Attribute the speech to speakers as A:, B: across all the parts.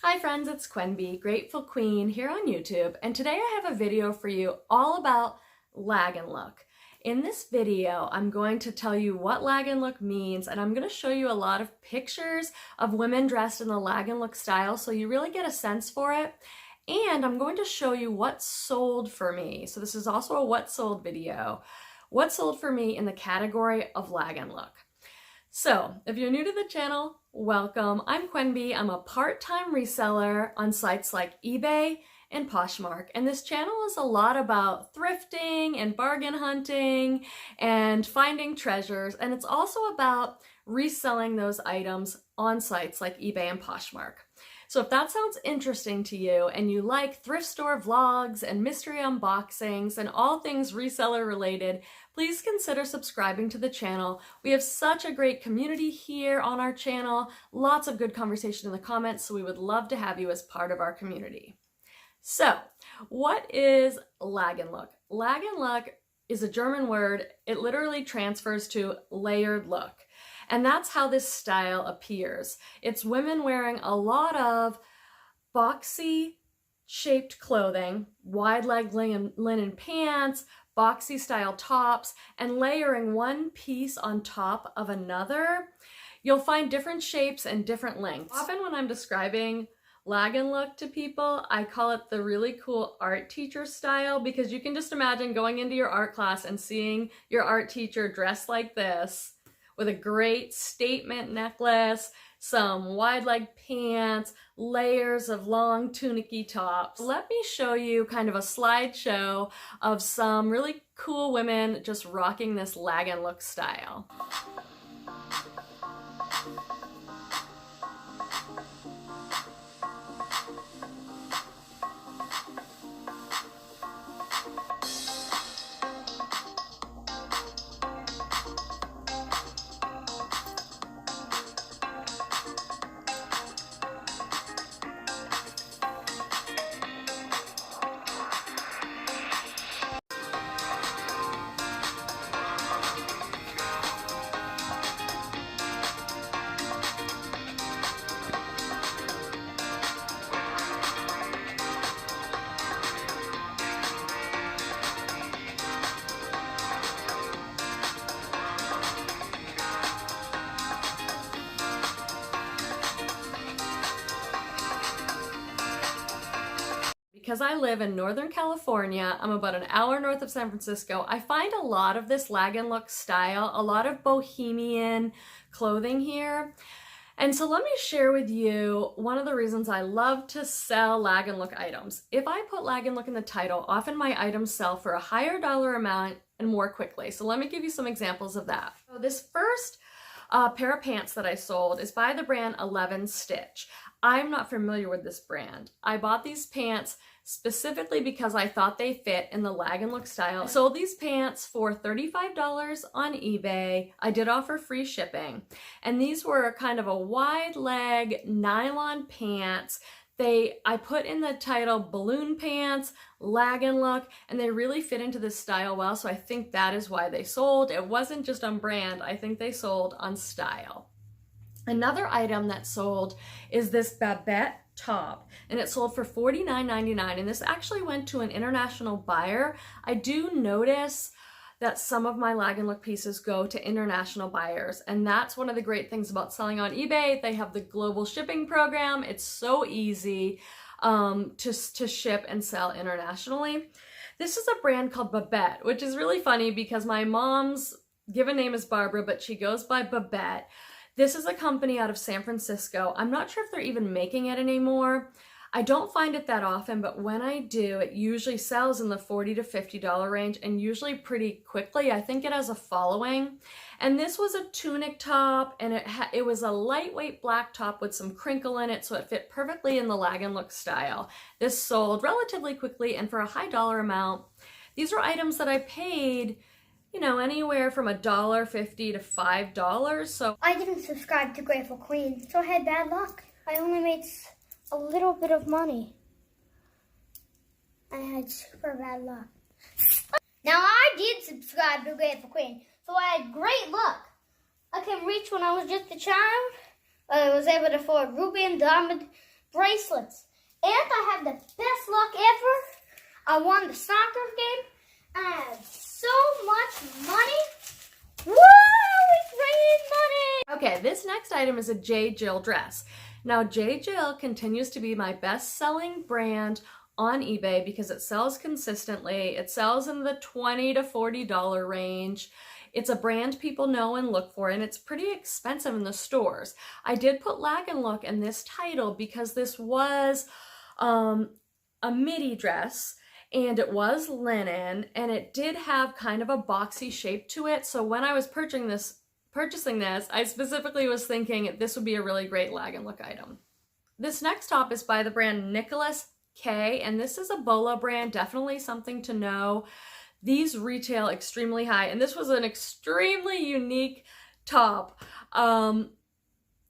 A: Hi friends, it's Quenby, Grateful Queen here on YouTube, and today I have a video for you all about Lagenlook. In this video, I'm going to tell you what Lagenlook means, and I'm going to show you a lot of pictures of women dressed in the Lagenlook style so you really get a sense for it. And I'm going to show you what sold for me. So this is also a what sold video. What sold for me in the category of Lagenlook. So, if you're new to the channel, welcome. I'm Quenby. I'm a part-time reseller on sites like eBay and Poshmark. And this channel is a lot about thrifting and bargain hunting and finding treasures. And it's also about reselling those items on sites like eBay and Poshmark. So if that sounds interesting to you and you like thrift store vlogs and mystery unboxings and all things reseller related, please consider subscribing to the channel. We have such a great community here on our channel, lots of good conversation in the comments, so we would love to have you as part of our community. So, what is Lagenlook? Lagenlook is a German word. It literally transfers to layered look. And that's how this style appears. It's women wearing a lot of boxy shaped clothing, wide leg linen pants, boxy style tops, and layering one piece on top of another. You'll find different shapes and different lengths. Often when I'm describing Lagenlook to people, I call it the really cool art teacher style, because you can just imagine going into your art class and seeing your art teacher dressed like this with a great statement necklace, some wide leg pants, layers of long tunicky tops. Let me show you kind of a slideshow of some really cool women just rocking this Lagenlook style. Because I live in Northern California, I'm about an hour north of San Francisco, I find a lot of this Lagenlook style, a lot of bohemian clothing here. And so let me share with you one of the reasons I love to sell Lagenlook items. If I put Lagenlook in the title, often my items sell for a higher dollar amount and more quickly. So let me give you some examples of that. So this first pair of pants that I sold is by the brand 11 Stitch. I'm not familiar with this brand. I bought these pants specifically because I thought they fit in the Lagenlook style. I sold these pants for $35 on eBay. I did offer free shipping. And these were kind of a wide leg nylon pants. I put in the title balloon pants, Lagenlook, and they really fit into this style well, so I think that is why they sold. It wasn't just on brand, I think they sold on style. Another item that sold is this Babette top, and it sold for $49.99, and this actually went to an international buyer. I do notice that some of my Lagenlook pieces go to international buyers, and that's one of the great things about selling on eBay. They have the global shipping program. It's so easy to ship and sell internationally. This is a brand called Babette, which is really funny because my mom's given name is Barbara, but she goes by Babette. This is a company out of San Francisco. I'm not sure if they're even making it anymore. I don't find it that often, but when I do, it usually sells in the $40 to $50 range, and usually pretty quickly. I think it has a following. And this was a tunic top, and it was a lightweight black top with some crinkle in it, so it fit perfectly in the Lagenlook style. This sold relatively quickly and for a high dollar amount. These are items that I paid, you know, anywhere from $1.50 to $5. So
B: I didn't subscribe to Grateful Queen, so I had bad luck. I only made a little bit of money. I had super bad luck. Now I did subscribe to Grateful Queen, so I had great luck. I can reach when I was just a child. I was able to afford ruby and diamond bracelets. And I have the best luck ever. I won the soccer game. And I have so much money. Woo! It's raining money!
A: Okay, this next item is a J. Jill dress. Now, J. Jill continues to be my best-selling brand on eBay because it sells consistently. It sells in the $20 to $40 range. It's a brand people know and look for, and it's pretty expensive in the stores. I did put Lagenlook in this title because this was a midi dress, and it was linen, and it did have kind of a boxy shape to it. So when I was purchasing this, I specifically was thinking this would be a really great Lagenlook item. This next top is by the brand Nicholas K, and this is a Bolo brand, definitely something to know. These retail extremely high, and this was an extremely unique top.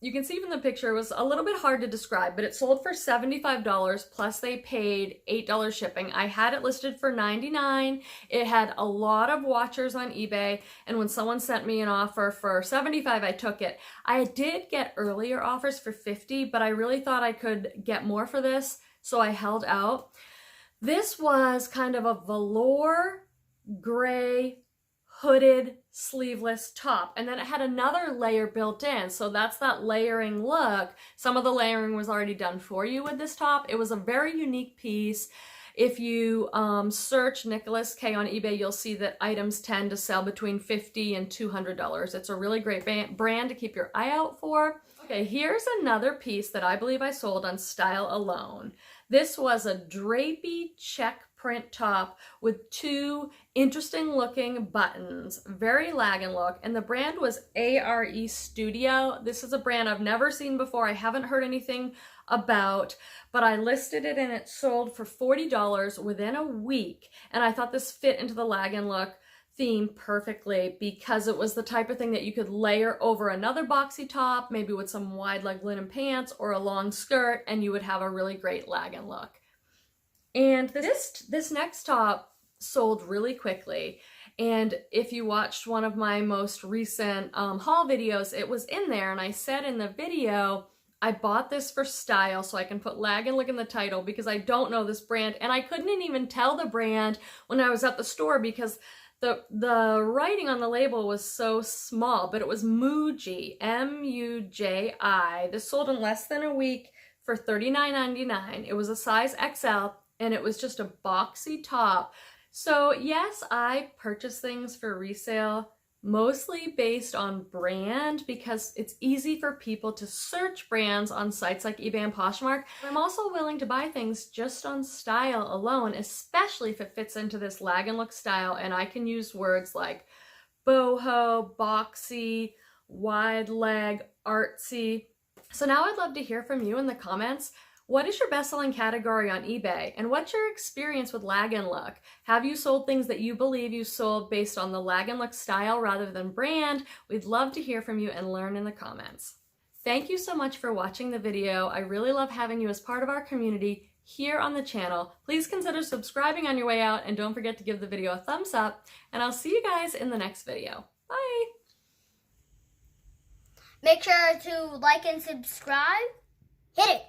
A: You can see from the picture, it was a little bit hard to describe, but it sold for $75 plus they paid $8 shipping. I had it listed for $99. It had a lot of watchers on eBay, and when someone sent me an offer for $75, I took it. I did get earlier offers for $50, but I really thought I could get more for this, so I held out. This was kind of a velour gray hooded sleeveless top, and then it had another layer built in, so that's that layering look. Some of the layering was already done for you with this top. It was a very unique piece. If you search Nicholas K on eBay, you'll see that items tend to sell between $50 and $200. It's a really great brand to keep your eye out for. Okay, here's another piece that I believe I sold on Style Alone. This was a drapey check print top with two interesting looking buttons, very Lagenlook, and the brand was ARE Studio. This is a brand I've never seen before. I haven't heard anything about, but I listed it and it sold for $40 within a week, and I thought this fit into the Lagenlook theme perfectly because it was the type of thing that you could layer over another boxy top, maybe with some wide leg linen pants or a long skirt, and you would have a really great Lagenlook. And this next top sold really quickly, and if you watched one of my most recent haul videos, it was in there, and I said in the video, I bought this for style so I can put Lagenlook in the title because I don't know this brand, and I couldn't even tell the brand when I was at the store because the writing on the label was so small, but it was Muji, M-U-J-I. This sold in less than a week for $39.99. It was a size XL, and it was just a boxy top. So yes, I purchase things for resale, mostly based on brand because it's easy for people to search brands on sites like Ebay and Poshmark. I'm also willing to buy things just on style alone, especially if it fits into this Lagenlook style, and I can use words like boho, boxy, wide leg, artsy. So now I'd love to hear from you in the comments. What is your best-selling category on eBay? And what's your experience with Lagenlook? Have you sold things that you believe you sold based on the Lagenlook style rather than brand? We'd love to hear from you and learn in the comments. Thank you so much for watching the video. I really love having you as part of our community here on the channel. Please consider subscribing on your way out, and don't forget to give the video a thumbs up, and I'll see you guys in the next video. Bye!
B: Make sure to like and subscribe. Hit it!